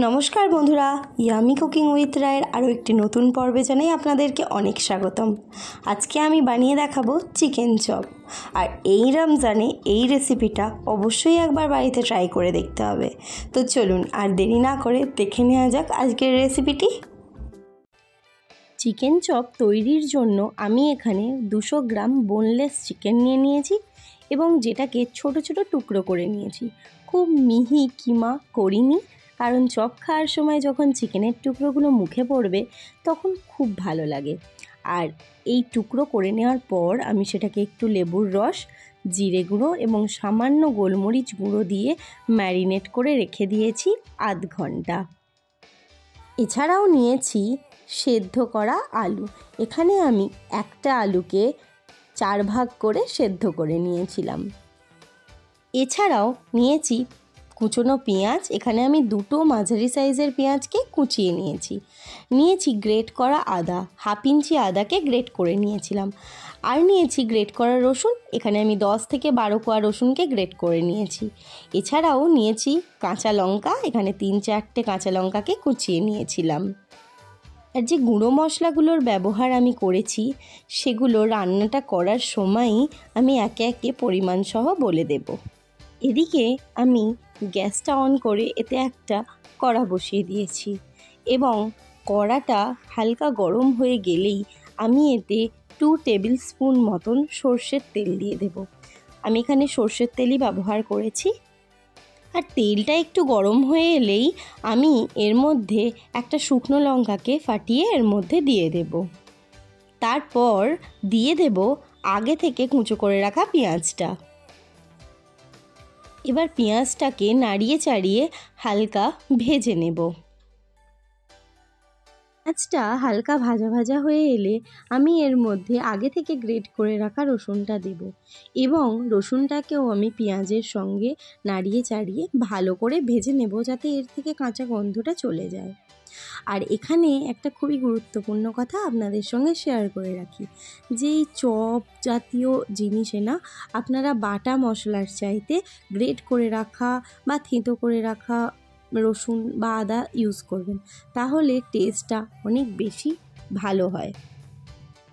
নমস্কার বন্ধুরা, yummy cooking with রায়ের আরও একটি নতুন পর্বে জানাই আপনাদেরকে অনেক স্বাগতম। আজকে আমি বানিয়ে দেখাবো চিকেন চপ। আর এই রমজানে এই রেসিপিটা অবশ্যই একবার বাড়িতে ট্রাই করে দেখতে হবে। তো চলুন আর দেরি না করে দেখে নেওয়া যাক আজকের রেসিপিটি। চিকেন চপ তৈরির জন্য আমি এখানে 200 গ্রাম বোনলেস চিকেন নিয়ে নিয়েছি এবং যেটাকে ছোট ছোট টুকরো করে নিয়েছি। খুব মিহি কিমা করিনি, কারণ চপ খাওয়ার সময় যখন চিকেনের টুকরোগুলো মুখে পড়বে তখন খুব ভালো লাগে। আর এই টুকরো করে নেওয়ার পর আমি সেটাকে একটু লেবুর রস, জিরে গুঁড়ো এবং সামান্য গোলমরিচ গুঁড়ো দিয়ে ম্যারিনেট করে রেখে দিয়েছি আধ ঘন্টা। এছাড়াও নিয়েছি সেদ্ধ করা আলু। এখানে আমি একটা আলুকে 4 ভাগ করে সেদ্ধ করে নিয়েছিলাম। এছাড়াও নিয়েছি কুচনো পেঁয়াজ। এখানে আমি 2 মাঝারি সাইজের পেঁয়াজকে কুচিয়ে নিয়েছি গ্রেট করা আদা, 1/2 ইঞ্চি আদাকে গ্রেট করে নিয়েছিলাম। আর নিয়েছি গ্রেট করা রসুন। এখানে আমি 10 থেকে 12 কোয়া রসুনকে গ্রেট করে নিয়েছি। এছাড়াও নিয়েছি কাঁচা লঙ্কা। এখানে 3-4টে কাঁচা লঙ্কাকে কুচিয়ে নিয়েছিলাম। আর যে গুঁড়ো মশলাগুলোর ব্যবহার আমি করেছি সেগুলো রান্নাটা করার সময়ই আমি একে একে পরিমাণ সহ বলে দেব। এদিকে আমি গ্যাসটা অন করে এতে একটা কড়া বসিয়ে দিয়েছি এবং কড়াটা হালকা গরম হয়ে গেলেই আমি এতে 2 টেবিল স্পুন মতন সর্ষের তেল দিয়ে দেব। আমি এখানে সর্ষের তেলই ব্যবহার করেছি। আর তেলটা একটু গরম হয়ে এলেই আমি এর মধ্যে একটা শুকনো লঙ্কাকে ফাটিয়ে এর মধ্যে দিয়ে দেব। তারপর দিয়ে দেব আগে থেকে কুচো করে রাখা পেঁয়াজটা। এবার পেঁয়াজটাকে নাড়িয়ে চাড়িয়ে হালকা ভেজে নেব। পেঁয়াজটা হালকা ভাজা ভাজা হয়ে এলে আমি এর মধ্যে আগে থেকে গ্রেট করে রাখা রসুনটা দেব এবং রসুনটাকেও আমি পেঁয়াজের সঙ্গে নাড়িয়ে চাড়িয়ে ভালো করে ভেজে নেব, যাতে এর থেকে কাঁচা গন্ধটা চলে যায়। আর এখানে একটা খুবই গুরুত্বপূর্ণ কথা আপনাদের সঙ্গে শেয়ার করে রাখি, যে এই চপ জাতীয় জিনিসে না আপনারা বাটা মশলার চাইতে গ্রেট করে রাখা বা থেঁতো করে রাখা রসুন বা আদা ইউজ করবেন, তাহলে টেস্টটা অনেক বেশি ভালো হয়।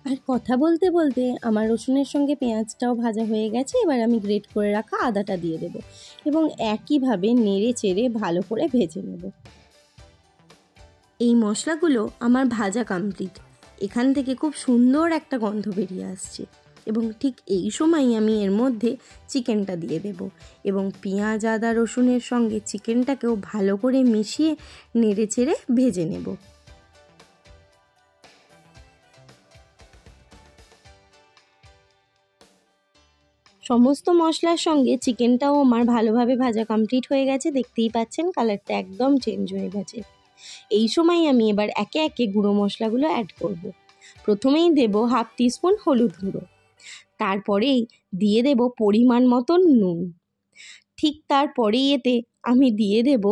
আর কথা বলতে বলতে আমার রসুনের সঙ্গে পেঁয়াজটাও ভাজা হয়ে গেছে। এবার আমি গ্রেট করে রাখা আদাটা দিয়ে দেব এবং একইভাবে নেড়ে চেড়ে ভালো করে ভেজে নেব। এই মশলাগুলো আমার ভাজা কমপ্লিট। এখান থেকে খুব সুন্দর একটা গন্ধ বেরিয়ে আসছে এবং ঠিক এই সময়ই আমি এর মধ্যে চিকেনটা দিয়ে দেব এবং পেঁয়াজ আদা রসুনের সঙ্গে চিকেনটাকেও ভালো করে মিশিয়ে নেড়ে চেড়ে ভেজে নেব। সমস্ত মশলার সঙ্গে চিকেনটাও আমার ভালোভাবে ভাজা কমপ্লিট হয়ে গেছে। দেখতেই পাচ্ছেন কালারটা একদম চেঞ্জ হয়ে গেছে। এই সময় আমি এবার একে একে গুঁড়ো মশলাগুলো অ্যাড করব। প্রথমেই দেব 1/2 টিস্পুন হলুদ গুঁড়ো, তারপরেই দিয়ে দেব পরিমাণ মতন নুন। ঠিক তারপরেই এতে আমি দিয়ে দেব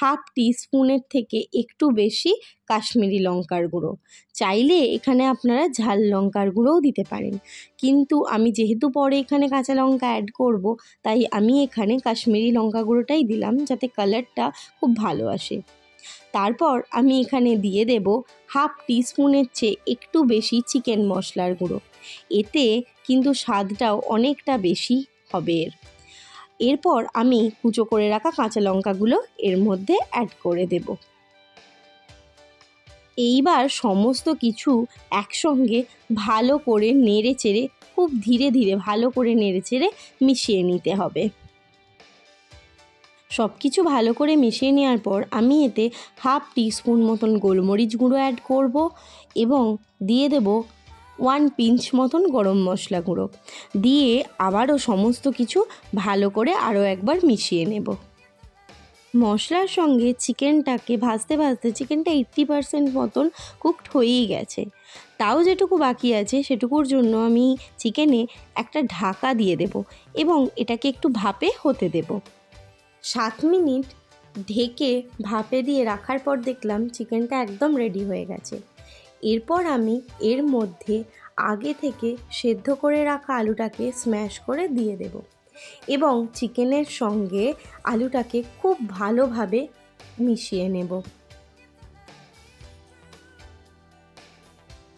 1/2 টিস্পুনের থেকে একটু বেশি কাশ্মীরি লঙ্কার গুঁড়ো। চাইলে এখানে আপনারা ঝাল লঙ্কার গুঁড়োও দিতে পারেন, কিন্তু আমি যেহেতু পরে এখানে কাঁচা লঙ্কা অ্যাড করব, তাই আমি এখানে কাশ্মীরি লঙ্কা গুঁড়োটাই দিলাম, যাতে কালারটা খুব ভালো আসে। তারপর আমি এখানে দিয়ে দেব 1/2 টিস্পুনের চেয়ে একটু বেশি চিকেন মশলার গুঁড়ো। এতে কিন্তু স্বাদটাও অনেকটা বেশি হবে। এরপর আমি কুচো করে রাখা কাঁচা লঙ্কাগুলো এর মধ্যে অ্যাড করে দেব। এইবার সমস্ত কিছু একসঙ্গে ভালো করে নেড়ে চেড়ে খুব ধীরে ধীরে ভালো করে নেড়ে চেড়ে মিশিয়ে নিতে হবে। সব কিছু ভালো করে মিশিয়ে নেওয়ার পর আমি এতে 1/2 টিস্পুন মতন গোলমরিচ গুঁড়ো অ্যাড করব এবং দিয়ে দেব 1 পিঞ্চ মতন গরম মশলা গুঁড়ো দিয়ে আবারও সমস্ত কিছু ভালো করে আরও একবার মিশিয়ে নেব। মশলার সঙ্গে চিকেনটাকে ভাজতে ভাজতে চিকেনটা 80% মতন কুকড হয়েই গেছে। তাও যেটুকু বাকি আছে সেটুকুর জন্য আমি চিকেনে একটা ঢাকা দিয়ে দেব এবং এটাকে একটু ভাপে হতে দেব। 7 মিনিট ঢেকে ভাপে দিয়ে রাখার পর দেখলাম চিকেনটা একদম রেডি হয়ে গেছে। এরপর আমি এর মধ্যে আগে থেকে সেদ্ধ করে রাখা আলুটাকে স্ম্যাশ করে দিয়ে দেব এবং চিকেনের সঙ্গে আলুটাকে খুব ভালোভাবে মিশিয়ে নেব।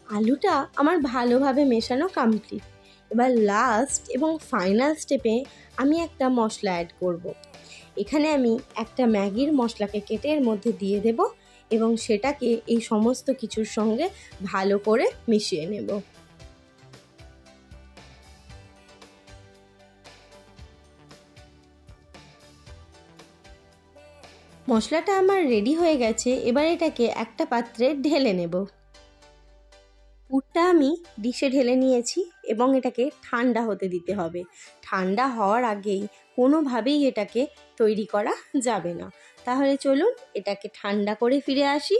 আলুটা আমার ভালোভাবে মেশানো কমপ্লিট। এবার লাস্ট এবং ফাইনাল স্টেপে আমি একটা মশলা অ্যাড করব। এখানে আমি একটা ম্যাগির মশলাকে কেটে এর মধ্যে দিয়ে দেব এবং সেটাকে এই সমস্ত কিছুর সঙ্গে ভালো করে মিশিয়ে নেব। মশলাটা আমার রেডি হয়ে গেছে। এবার এটাকে একটা পাত্রে ঢেলে নেব। পুরটা আমি ডিশে ঢেলে নিয়েছি এবং এটাকে ঠান্ডা হতে দিতে হবে। ঠান্ডা হওয়ার আগেই কোনোভাবেই এটাকে তৈরি করা যাবে না। তাহলে চলুন এটাকে ঠান্ডা করে ফিরে আসি।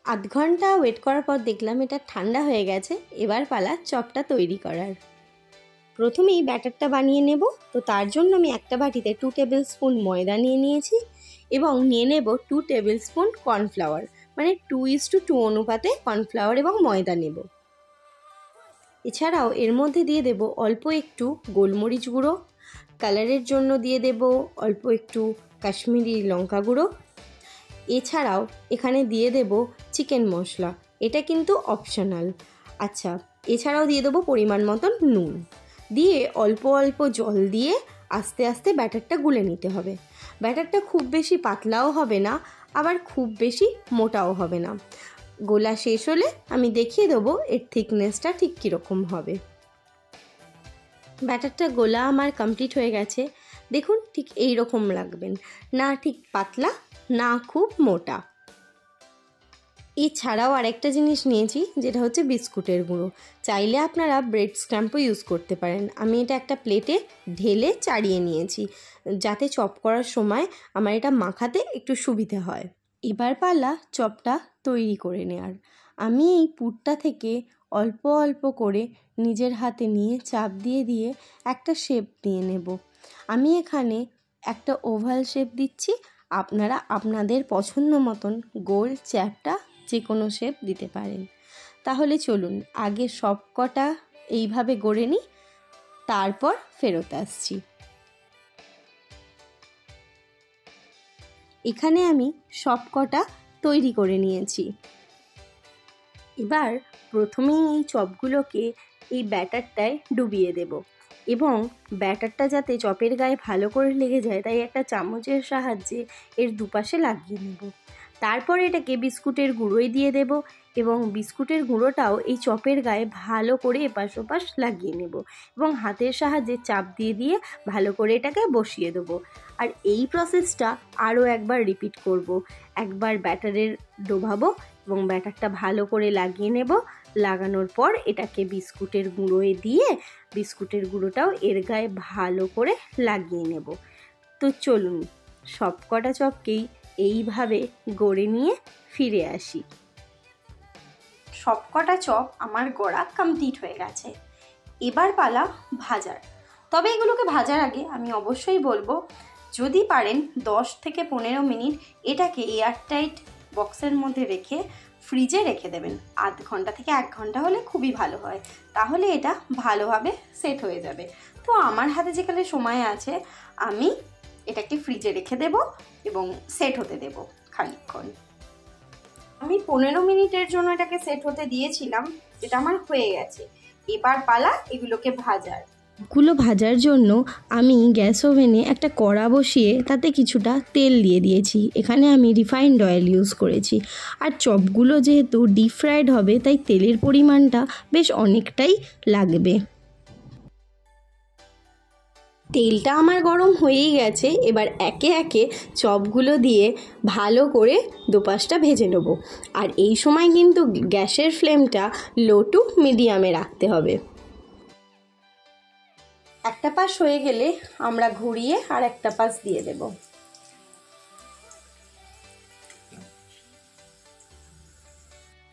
আধ ঘন্টা ওয়েট করার পর দেখলাম এটা ঠান্ডা হয়ে গেছে। এবার পালা চপটা তৈরি করার। প্রথমেই ব্যাটারটা বানিয়ে নেব। তো তার জন্য আমি একটা বাটিতে 2 টেবিল স্পুন ময়দা নিয়ে নিয়েছি এবং নিয়ে নেব 2 টেবিল স্পুন কর্নফ্লাওয়ার, মানে 2:2 অনুপাতে কর্নফ্লাওয়ার এবং ময়দা নেব। এছাড়াও এর মধ্যে দিয়ে দেব অল্প একটু গোলমরিচ গুঁড়ো, কালারের জন্য দিয়ে দেব অল্প একটু কাশ্মীরি লঙ্কা গুঁড়ো। এছাড়াও এখানে দিয়ে দেব চিকেন মশলা, এটা কিন্তু অপশনাল। আচ্ছা, এছাড়াও দিয়ে দেবো পরিমাণ মতন নুন, দিয়ে অল্প অল্প জল দিয়ে আস্তে আস্তে ব্যাটারটা গুলে নিতে হবে। ব্যাটারটা খুব বেশি পাতলাও হবে না, আবার খুব বেশি মোটাও হবে না। গোলা শেষ হলে আমি দেখিয়ে দেবো এর থিকনেসটা ঠিক কীরকম হবে। ব্যাটারটা গোলা আমার কমপ্লিট হয়ে গেছে। দেখুন ঠিক এই রকম লাগবেন, না ঠিক পাতলা না খুব মোটা। এছাড়াও আরেকটা জিনিস নিয়েছি, যেটা হচ্ছে বিস্কুটের গুঁড়ো। চাইলে আপনারা ব্রেড স্ক্রাম্পও ইউজ করতে পারেন। আমি এটা একটা প্লেটে ঢেলে চাড়িয়ে নিয়েছি, যাতে চপ করার সময় আমার এটা মাখাতে একটু সুবিধা হয়। এবার পালা চপটা তৈরি করে নেওয়ার। আমি এই পুরটা থেকে অল্প অল্প করে নিজের হাতে নিয়ে চাপ দিয়ে দিয়ে একটা শেপ দিয়ে নেব। আমি এখানে একটা ওভাল শেপ দিচ্ছি, আপনারা আপনাদের পছন্দ মতন গোল চ্যাপটা যে কোনো শেপ দিতে পারেন। তাহলে চলুন আগে সব কটা এইভাবে গড়ে নিই, তারপর ফেরত আসছি। এখানে আমি সব কটা তৈরি করে নিয়েছি। এবার প্রথমেই এই চপগুলোকে এই ব্যাটারটায় ডুবিয়ে দেব এবং ব্যাটারটা যাতে চপের গায়ে ভালো করে লেগে যায় তাই একটা চামচের সাহায্যে এর দুপাশে লাগিয়ে নেব। তারপর এটাকে বিস্কুটের গুঁড়োই দিয়ে দেব এবং বিস্কুটের গুঁড়োটাও এই চপের গায়ে ভালো করে এপাশ ওপাশ লাগিয়ে নেব এবং হাতের সাহায্যে চাপ দিয়ে দিয়ে ভালো করে এটাকে বসিয়ে দেবো। আর এই প্রসেসটা আরও একবার রিপিট করব। একবার ব্যাটারের ডোবাবো এবং ব্যাটারটা ভালো করে লাগিয়ে নেব। লাগানোর পর এটাকে বিস্কুটের গুঁড়োয় দিয়ে বিস্কুটের গুঁড়োটাও এর গায়ে ভালো করে লাগিয়ে নেব। তো চলুন সব কটা চপকেই এইভাবে গড়ে নিয়ে ফিরে আসি। সব কটা চপ আমার গড়া কমপ্লিট হয়ে গেছে। এবার পালা ভাজার। তবে এগুলোকে ভাজার আগে আমি অবশ্যই বলবো, যদি পারেন 10 থেকে 15 মিনিট এটাকে এয়ারটাইট বক্সের মধ্যে রেখে ফ্রিজে রেখে দেবেন। আধ ঘন্টা থেকে 1 ঘন্টা হলে খুবই ভালো হয়, তাহলে এটা ভালোভাবে সেট হয়ে যাবে। তো আমার হাতে যেখানে সময় আছে আমি এটাকে ফ্রিজে রেখে দেব এবং সেট হতে দেব খানিকক্ষণ। আমি 15 মিনিটের জন্য এটাকে সেট হতে দিয়েছিলাম, এটা আমার হয়ে গেছে। এবার পালা এগুলোকে ভাজার। গুলো ভাজার জন্য আমি গ্যাস ওভেনে একটা কড়া বসিয়ে তাতে কিছুটা তেল দিয়ে দিয়েছি। এখানে আমি রিফাইন্ড অয়েল ইউজ করেছি। আর চপগুলো যেহেতু ডিপ ফ্রাইড হবে তাই তেলের পরিমাণটা বেশ অনেকটাই লাগবে। তেলটা আমার গরম হয়েই গেছে। এবার একে একে চপগুলো দিয়ে ভালো করে দুপাশটা ভেজে নেব। আর এই সময় কিন্তু গ্যাসের ফ্লেমটা লো টু মিডিয়ামে রাখতে হবে। একটা পাশ হয়ে গেলে আমরা ঘুরিয়ে আর একটা পাশ দিয়ে দেব।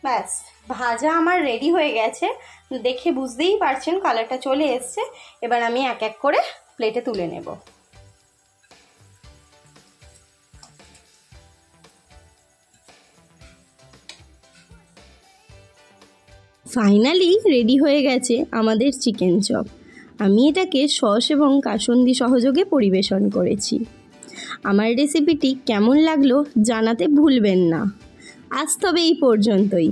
ব্যাস ভাজা আমার রেডি হয়ে গেছে, দেখে বুঝতেই পারছেন কালারটা চলে এসছে। এবার আমি এক এক করে প্লেটে তুলে নেব। ফাইনালি রেডি হয়ে গেছে আমাদের চিকেন চপ। আমি এটাকে সস এবং কাসুন্দি সহযোগে পরিবেশন করেছি। আমার রেসিপিটি কেমন লাগলো জানাতে ভুলবেন না। আজ তবে এই পর্যন্তই,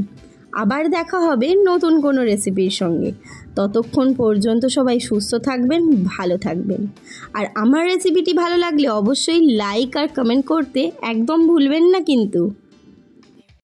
আবার দেখা হবে নতুন কোনো রেসিপির সঙ্গে। ততক্ষণ পর্যন্ত সবাই সুস্থ থাকবেন, ভালো থাকবেন। আর আমার রেসিপিটি ভালো লাগলে অবশ্যই লাইক আর কমেন্ট করতে একদম ভুলবেন না কিন্তু।